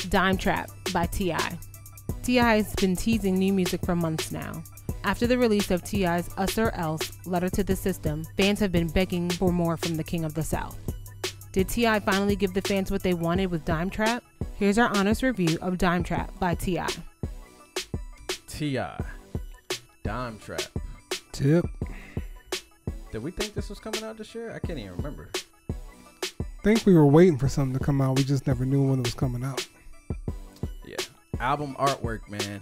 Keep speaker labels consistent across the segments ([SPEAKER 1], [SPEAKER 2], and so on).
[SPEAKER 1] Dime Trap by T.I. T.I. has been teasing new music for months now. After the release of T.I.'s Us or Else, Letter to the System, fans have been begging for more from the King of the South. Did T.I. finally give the fans what they wanted with Dime Trap? Here's our honest review of Dime Trap by T.I.
[SPEAKER 2] T.I. Dime Trap.
[SPEAKER 3] Tip.
[SPEAKER 2] Did we think this was coming out this year? I can't even remember.
[SPEAKER 3] I think we were waiting for something to come out. We just never knew when it was coming out.
[SPEAKER 2] Yeah. Album artwork, man.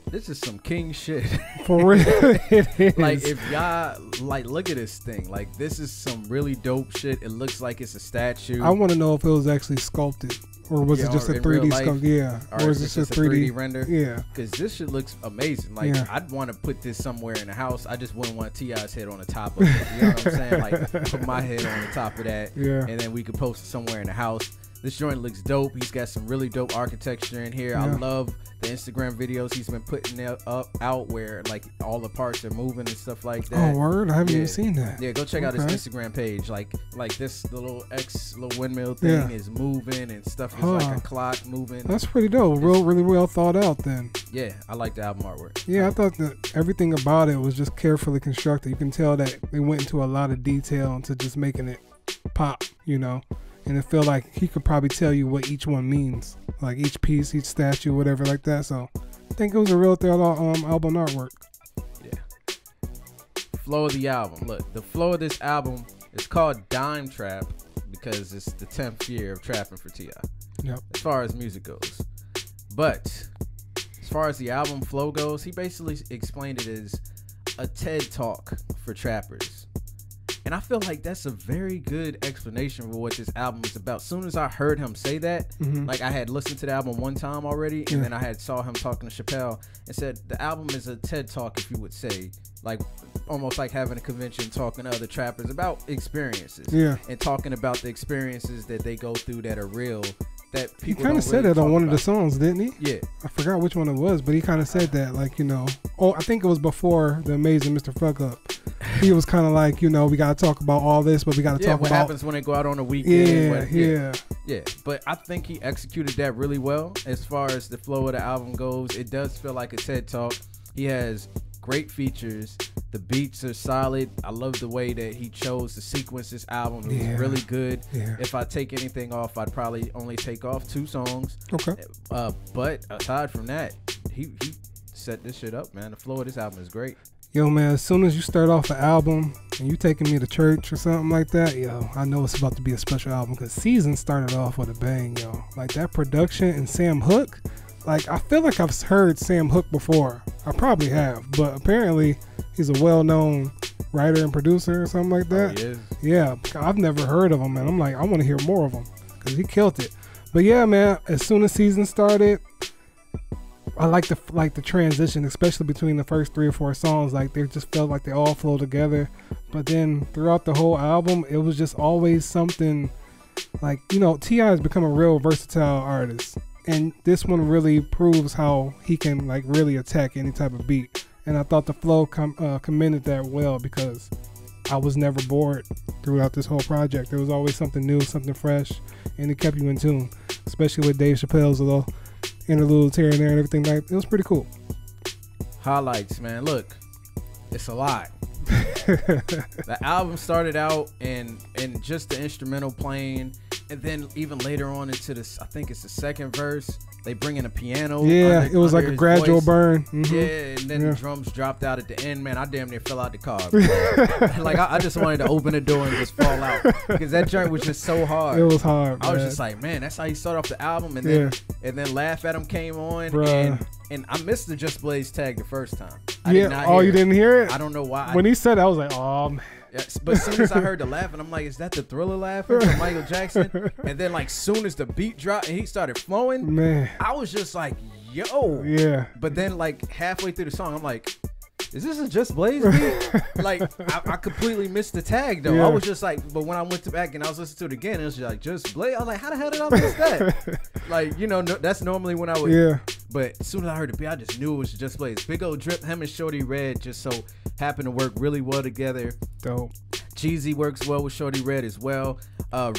[SPEAKER 2] This is some king shit.
[SPEAKER 3] For real, it is.
[SPEAKER 2] Like, if y'all, like, look at this thing. Like, this is some really dope shit. It looks like it's a statue.
[SPEAKER 3] I want to know if it was actually sculpted. Or was it just a 3D sculpt? Yeah.
[SPEAKER 2] Or is this just a 3D render?
[SPEAKER 3] Yeah.
[SPEAKER 2] Because this shit looks amazing. Like,
[SPEAKER 3] yeah.
[SPEAKER 2] I'd want to put this somewhere in the house. I just wouldn't want T.I.'s head on the top of it. You know what I'm saying? Like, put my head on the top of that.
[SPEAKER 3] Yeah.
[SPEAKER 2] And then we could post it somewhere in the house. This joint looks dope. He's got some really dope architecture in here.
[SPEAKER 3] Yeah.
[SPEAKER 2] I love the Instagram videos he's been putting out where like all the parts are moving and stuff like that.
[SPEAKER 3] Oh, word? I haven't even seen that.
[SPEAKER 2] Yeah, go check out his Instagram page. Like this little windmill thing is moving and stuff is like a clock moving.
[SPEAKER 3] That's pretty dope. Really well thought out then.
[SPEAKER 2] Yeah, I like the album artwork.
[SPEAKER 3] Yeah, I thought that everything about it was just carefully constructed. You can tell that they went into a lot of detail into just making it pop, you know. And it felt like he could probably tell you what each one means, like each piece, each statue, whatever like that. So I think it was a real album artwork.
[SPEAKER 2] Yeah. Flow of the album. Look, the flow of this album is called Dime Trap because it's the 10th year of trapping for T.I.
[SPEAKER 3] Yep.
[SPEAKER 2] As far as music goes. But as far as the album flow goes, he basically explained it as a TED Talk for trappers. And I feel like that's a very good explanation for what this album is about. As soon as I heard him say that, like I had listened to the album one time already, and then I had saw him talking to Chappelle and said the album is a TED Talk, if you would say, like almost like having a convention talking to other trappers about experiences.
[SPEAKER 3] Yeah.
[SPEAKER 2] And talking about the experiences that they go through that are real. That people
[SPEAKER 3] he kind of said that on one of the songs, didn't he?
[SPEAKER 2] Yeah.
[SPEAKER 3] I forgot which one it was, but he kind of said that, like, you know, I think it was before The Amazing Mr. Fuck Up. He was kind of like, you know, we got to talk about all this, but we got to talk
[SPEAKER 2] what
[SPEAKER 3] about
[SPEAKER 2] happens when they go out on the weekend.
[SPEAKER 3] Yeah.
[SPEAKER 2] But I think he executed that really well. As far as the flow of the album goes, it does feel like a TED Talk. He has great features. The beats are solid. I love the way that he chose to sequence this album. It was really good.
[SPEAKER 3] Yeah.
[SPEAKER 2] If I take anything off, I'd probably only take off 2 songs.
[SPEAKER 3] Okay.
[SPEAKER 2] But aside from that, he set this shit up, man. The flow of this album is great.
[SPEAKER 3] Yo, man, as soon as you start off an album and you taking me to church or something like that, yo, I know it's about to be a special album because Season started off with a bang, yo. Like that production and Sam Hook, like I feel like I've heard Sam Hook before. I probably have, but apparently he's a well-known writer and producer or something like that.
[SPEAKER 2] Oh, he is?
[SPEAKER 3] Yeah, I've never heard of him, man. I'm like, I want to hear more of him because he killed it. But yeah, man, as soon as Season started, I like the transition, especially between the first 3 or 4 songs. Like they just felt like they all flow together. But then throughout the whole album, it was just always something like, you know, T.I. has become a real versatile artist, and this one really proves how he can like really attack any type of beat. And I thought the flow commended that well because I was never bored throughout this whole project. There was always something new, something fresh, and it kept you in tune, especially with Dave Chappelle's little interludes here and there and everything. Like it was pretty cool.
[SPEAKER 2] Highlights, man. Look, it's a lot. The album started out in just the instrumental playing, and then even later on into this, I think it's the second verse, they bring in a piano.
[SPEAKER 3] Yeah, it was like a gradual burn.
[SPEAKER 2] Yeah, and then the drums dropped out at the end. Man, I damn near fell out the car. Like I just wanted to open the door and just fall out because that joint was just so hard.
[SPEAKER 3] It was hard.
[SPEAKER 2] I was just like, man, that's how you start off the album, and then Laugh at Him came on, and I missed the Just Blaze tag the first time.
[SPEAKER 3] You didn't hear it?
[SPEAKER 2] I don't know why.
[SPEAKER 3] When he said it, I was like, oh man.
[SPEAKER 2] Yes, but as soon as I heard the laughing, I'm like, is that the Thriller laughing from Michael Jackson? And then like soon as the beat dropped and he started flowing,
[SPEAKER 3] man,
[SPEAKER 2] I was just like, yo.
[SPEAKER 3] Yeah.
[SPEAKER 2] But then like halfway through the song, I'm like, is this a Just Blaze beat? Like I completely missed the tag though. I was just like, but when I went back and I was listening to it again, it was just like Just Blaze. I was like, how the hell did I miss that? Like, you know, that's normally when I would.
[SPEAKER 3] Yeah.
[SPEAKER 2] But as soon as I heard the beat, I just knew it was Just Blaze. Big old drip. Him and Shorty Red just so happened to work really well together.
[SPEAKER 3] Dope.
[SPEAKER 2] Jeezy works well with Shorty Red as well.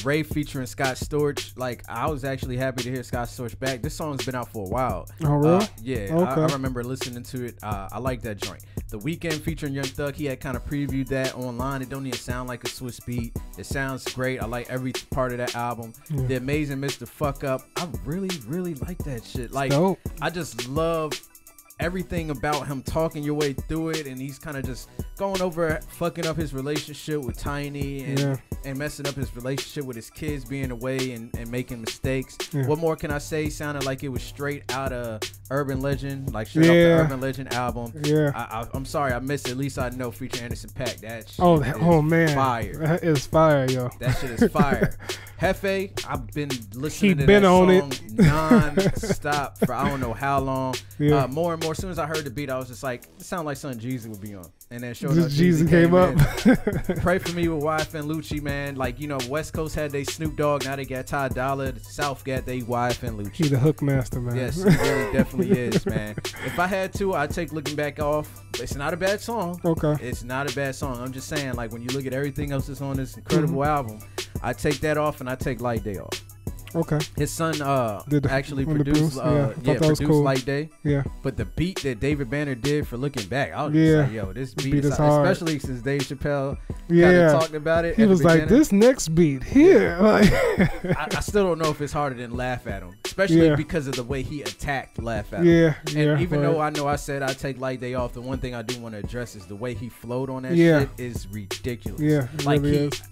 [SPEAKER 2] Ray featuring Scott Storch. Like, I was actually happy to hear Scott Storch back. This song's been out for a while.
[SPEAKER 3] Oh, really?
[SPEAKER 2] Yeah,
[SPEAKER 3] Okay.
[SPEAKER 2] I remember listening to it. I like that joint. The Weeknd featuring Young Thug, he had kind of previewed that online. It don't even sound like a Swiss beat. It sounds great. I like every part of that album.
[SPEAKER 3] Yeah.
[SPEAKER 2] The Amazing Mr. Fuck Up. I really, really like that shit. Like,
[SPEAKER 3] Dope.
[SPEAKER 2] I just love everything about him talking your way through it, and he's kind of just going over fucking up his relationship with Tiny and messing up his relationship with his kids, being away and making mistakes. What more can I say? Sounded like it was straight out of Urban Legend, like straight off the Urban Legend album. I'm sorry I missed it. At least I know featuring Anderson .Paak. That shit is
[SPEAKER 3] man,
[SPEAKER 2] fire.
[SPEAKER 3] That is fire, yo.
[SPEAKER 2] That shit is fire. Hefe, I've been listening to
[SPEAKER 3] been
[SPEAKER 2] that
[SPEAKER 3] on
[SPEAKER 2] song non-stop for I don't know how long. More and more, as soon as I heard the beat, I was just like, it sounded like something Jeezy would be on. And then sure enough,
[SPEAKER 3] Jeezy came up.
[SPEAKER 2] Pray for me with YF and Lucci, man. Like, you know, West Coast had they Snoop Dogg, now they got Ty Dolla. The South got they YF and Lucci.
[SPEAKER 3] He the hook master, man.
[SPEAKER 2] Yes, he really definitely is, man. If I had to, I'd take Looking Back Off. It's not a bad song.
[SPEAKER 3] Okay.
[SPEAKER 2] It's not a bad song. I'm just saying, like, when you look at everything else that's on this incredible album, I take that off and I take Light Day off.
[SPEAKER 3] Okay.
[SPEAKER 2] His son actually
[SPEAKER 3] produced
[SPEAKER 2] produced
[SPEAKER 3] cool.
[SPEAKER 2] Light Day.
[SPEAKER 3] Yeah.
[SPEAKER 2] But the beat that David Banner did for Looking Back, I was
[SPEAKER 3] Yeah.
[SPEAKER 2] just like, yo, this beat is hard. Especially since Dave Chappelle kind of talked about it.
[SPEAKER 3] He was like, this next beat here. Like,
[SPEAKER 2] I still don't know if it's harder than Laugh at Him. Especially because of the way he attacked Laugh at Him. And even though I know I said I take Light Day off, the one thing I do want to address is the way he flowed on that shit is ridiculous.
[SPEAKER 3] Yeah, it
[SPEAKER 2] like
[SPEAKER 3] really is.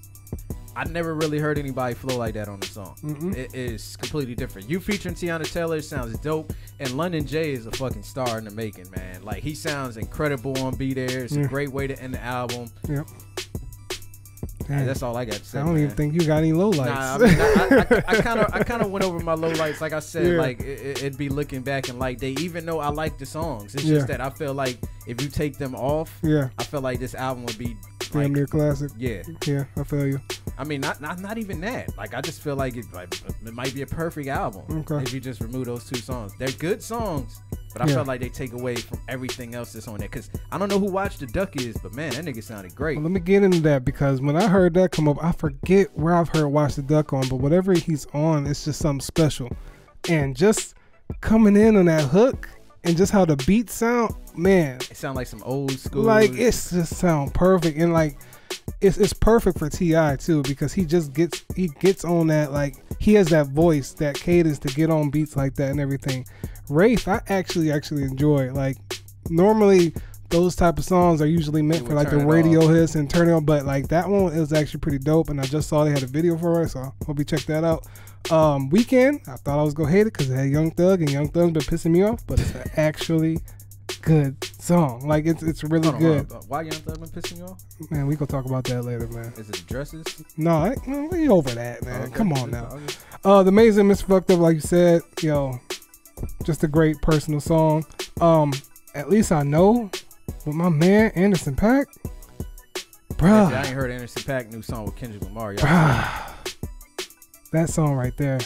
[SPEAKER 2] I never really heard anybody flow like that on the song. It is completely different. You featuring Tiana Taylor sounds dope, and London J is a fucking star in the making, man. Like, he sounds incredible on Be There. It's a great way to end the album.
[SPEAKER 3] Yep.
[SPEAKER 2] That's all I got to say.
[SPEAKER 3] I don't even think you got any lowlights.
[SPEAKER 2] Nah, I mean, I kind of went over my lowlights. Like I said, like it'd be Looking Back and Light Day. Even though I like the songs, it's just that I feel like if you take them off, I feel like this album would be
[SPEAKER 3] damn near classic.
[SPEAKER 2] Yeah,
[SPEAKER 3] I feel you.
[SPEAKER 2] I mean, not even that. Like, I just feel like it might be a perfect album if you just remove those two songs. They're good songs, but I felt like they take away from everything else that's on there. Because I don't know who Watch the Duck is, but man, that nigga sounded great.
[SPEAKER 3] Well, let me get into that, because when I heard that come up, I forget where I've heard Watch the Duck on, but whatever he's on, it's just something special. And just coming in on that hook and just how the beats sound, man.
[SPEAKER 2] It sound like some old school.
[SPEAKER 3] Like, it's just sound perfect. And like, it's perfect for T.I. too, because he gets on that, like, he has that voice, that cadence to get on beats like that and everything. Wraith, I actually enjoy. Like, normally those type of songs are usually meant for like the radio hits and turn it on, but like that one is actually pretty dope, and I just saw they had a video for it, so hope you check that out. Weeknd, I thought I was gonna hate it because it had Young Thug, and Young Thug's been pissing me off, but it's actually good song. Like, it's really good.
[SPEAKER 2] Why Young Thug been pissing you off?
[SPEAKER 3] Man, we gonna talk about that later, man.
[SPEAKER 2] Is it dresses?
[SPEAKER 3] No, we over that, man.
[SPEAKER 2] Okay.
[SPEAKER 3] Come on now. The Amazing Miss Fucked Up, like you said, yo, just a great personal song. At least I know with my man Anderson .Paak, bruh.
[SPEAKER 2] I ain't heard Anderson .Paak new song with Kendrick Lamar.
[SPEAKER 3] That song right there.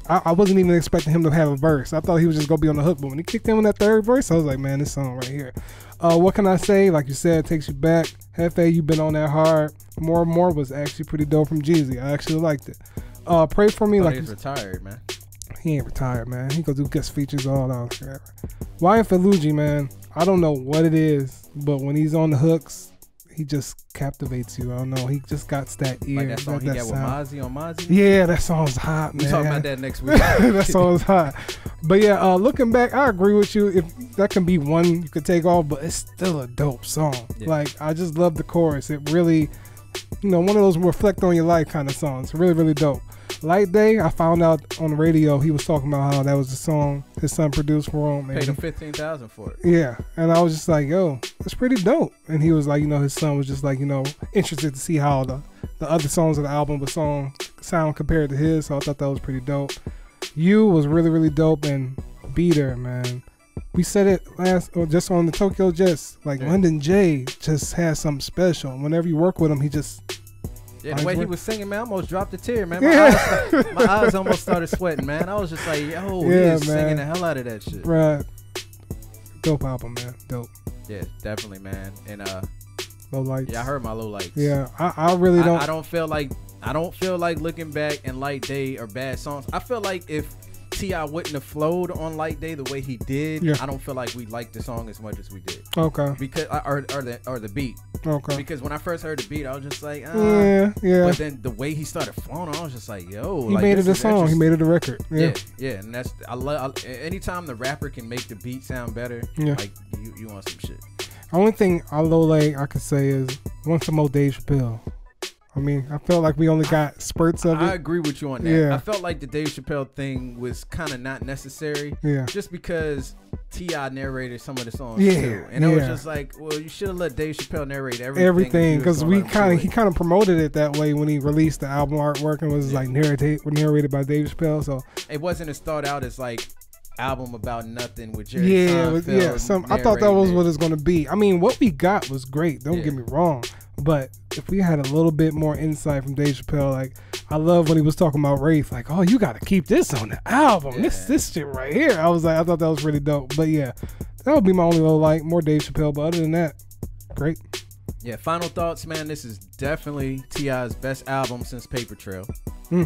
[SPEAKER 3] I wasn't even expecting him to have a verse. I thought he was just gonna be on the hook, but when he kicked in on that third verse, I was like, man, this song right here. What can I say? Like you said, it takes you back. Hefe, you been on that hard. More and More was actually pretty dope from Jeezy. I actually liked it. Pray for me. Like,
[SPEAKER 2] he's retired, man.
[SPEAKER 3] He ain't retired, man. He go do guest features all out. YF and Luigi, man. I don't know what it is, but when he's on the hooks, he just captivates you. I don't know. He just got that ear.
[SPEAKER 2] Like that song he got with Mozzie on Mozzie?
[SPEAKER 3] Yeah, that song's hot, man.
[SPEAKER 2] We'll talk about that next week.
[SPEAKER 3] That song's hot. But yeah, looking back, I agree with you. If that can be one you could take off, but it's still a dope song. Yeah. Like, I just love the chorus. It really, one of those reflect on your life kind of songs. Really, really dope. Light Day, I found out on the radio he was talking about how that was the song his son produced for him.
[SPEAKER 2] Paid him $15,000 for it.
[SPEAKER 3] Yeah, and I was just like, yo, that's pretty dope. And he was like, his son was just like, interested to see how the other songs of the album would sound compared to his. So I thought that was pretty dope. You was really, really dope, and Be There, man. We said it just on the Tokyo Jets. Like, London J just has something special. Whenever you work with him, he just.
[SPEAKER 2] Yeah, the way he was singing, man, I almost dropped a tear, man. My eyes almost started sweating, man. I was just like, yo, he is singing the hell out of that shit.
[SPEAKER 3] Right. Dope album, man. Dope.
[SPEAKER 2] Yeah, definitely, man. And
[SPEAKER 3] Low lights.
[SPEAKER 2] Yeah, I heard my low lights.
[SPEAKER 3] Yeah, I really don't.
[SPEAKER 2] I don't feel like Looking Back and Light Day are bad songs. I feel like if T.I. wouldn't have flowed on Light Day the way he did, I don't feel like we liked the song as much as we did.
[SPEAKER 3] Okay.
[SPEAKER 2] Because or the beat.
[SPEAKER 3] Okay.
[SPEAKER 2] Because when I first heard the beat, I was just like,
[SPEAKER 3] yeah.
[SPEAKER 2] But then the way he started flowing, I was just like, yo,
[SPEAKER 3] he made it a song. He made it a record.
[SPEAKER 2] Yeah, and that's I love. Anytime the rapper can make the beat sound better, like you want some shit.
[SPEAKER 3] Only thing I could say is want some more Dave Chappelle. I mean, I felt like we only got spurts of it.
[SPEAKER 2] I agree with you on that.
[SPEAKER 3] Yeah.
[SPEAKER 2] I felt like the Dave Chappelle thing was kind of not necessary.
[SPEAKER 3] Yeah.
[SPEAKER 2] Just because T.I. narrated some of the songs too, and it was just like, well, you should have let Dave Chappelle narrate everything.
[SPEAKER 3] Because he kind of promoted it that way when he released the album artwork and was like narrated by Dave Chappelle. So
[SPEAKER 2] it wasn't to start out as like album about nothing with Jerry Seinfeld.
[SPEAKER 3] I thought that was what it's gonna be. I mean, what we got was great. Don't get me wrong. But if we had a little bit more insight from Dave Chappelle, like I love when he was talking about Rafe, like, oh, you got to keep this on the album. This shit right here. I thought that was really dope. But yeah, that would be my only low light. More Dave Chappelle, but other than that, great.
[SPEAKER 2] Yeah, final thoughts, man. This is definitely T.I.'s best album since Paper Trail.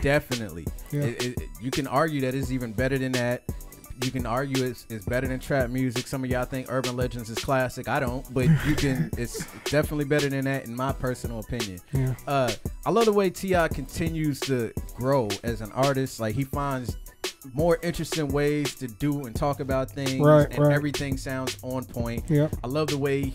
[SPEAKER 2] Definitely. Yeah. You can argue that it's even better than that. You can argue it's better than trap music. Some of y'all think Urban Legends is classic. I don't, but it's definitely better than that in my personal opinion.
[SPEAKER 3] Yeah.
[SPEAKER 2] I love the way T.I. continues to grow as an artist. Like he finds more interesting ways to do and talk about things, everything sounds on point.
[SPEAKER 3] Yep.
[SPEAKER 2] I love the way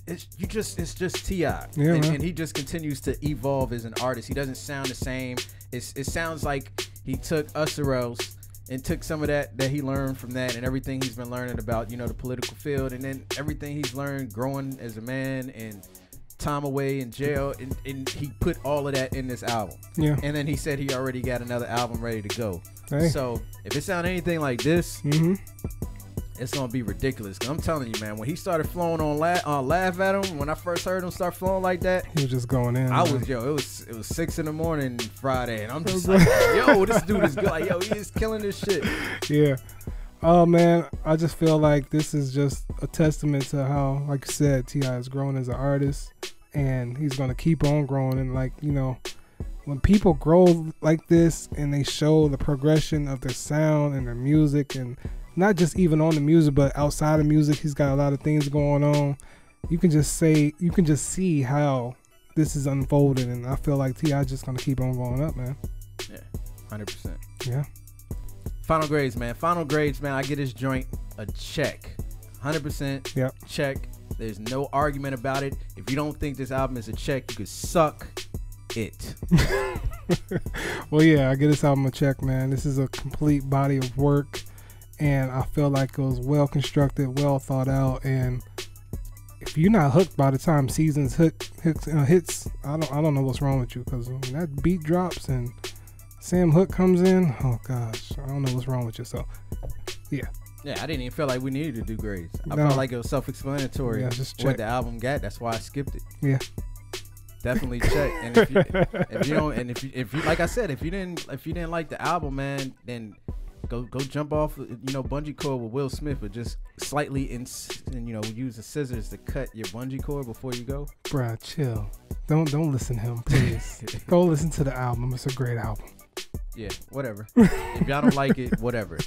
[SPEAKER 2] it's just T.I.
[SPEAKER 3] Yeah,
[SPEAKER 2] and he just continues to evolve as an artist. He doesn't sound the same. It sounds like he took Us or Else and took some of that he learned from that and everything he's been learning about, the political field, and then everything he's learned growing as a man and time away in jail, and he put all of that in this album.
[SPEAKER 3] Yeah.
[SPEAKER 2] And then he said he already got another album ready to go.
[SPEAKER 3] Hey.
[SPEAKER 2] So if it sounds anything like this, it's gonna be ridiculous. 'Cause I'm telling you, man, when he started flowing on Laugh at Him, when I first heard him start flowing like that,
[SPEAKER 3] he was just going in.
[SPEAKER 2] It was 6 a.m. Friday, and I'm just like, yo, this dude is good. Like, yo, he is killing this shit.
[SPEAKER 3] Yeah. Oh man, I just feel like this is just a testament to how, like you said, T.I. has grown as an artist, and he's gonna keep on growing. And like, when people grow like this and they show the progression of their sound and their music, and not just even on the music, but outside of music, he's got a lot of things going on. You can just see how this is unfolding, and I feel like T.I. just gonna keep on going up, man.
[SPEAKER 2] Yeah, 100%.
[SPEAKER 3] Yeah.
[SPEAKER 2] Final grades, man. I get this joint a check, 100%.
[SPEAKER 3] Yep.
[SPEAKER 2] Check. There's no argument about it. If you don't think this album is a check, you could suck it.
[SPEAKER 3] Well, yeah, I get this album a check, man. This is a complete body of work. And I feel like it was well constructed, well thought out. And if you're not hooked by the time Seasons hits, I don't know what's wrong with you, because when that beat drops and Sam Hook comes in, oh gosh, I don't know what's wrong with you. So, yeah.
[SPEAKER 2] Yeah, I didn't even feel like we needed to do grades. I felt like it was self-explanatory.
[SPEAKER 3] Yeah, just check
[SPEAKER 2] what the album got. That's why I skipped it.
[SPEAKER 3] Yeah.
[SPEAKER 2] Definitely check. And if you don't, and if you like I said, if you didn't like the album, man, then go jump off, bungee cord with Will Smith, but just slightly use the scissors to cut your bungee cord before you go.
[SPEAKER 3] Bruh, chill. Don't listen to him, please. Go listen to the album. It's a great album.
[SPEAKER 2] Yeah, whatever. If y'all don't like it, whatever.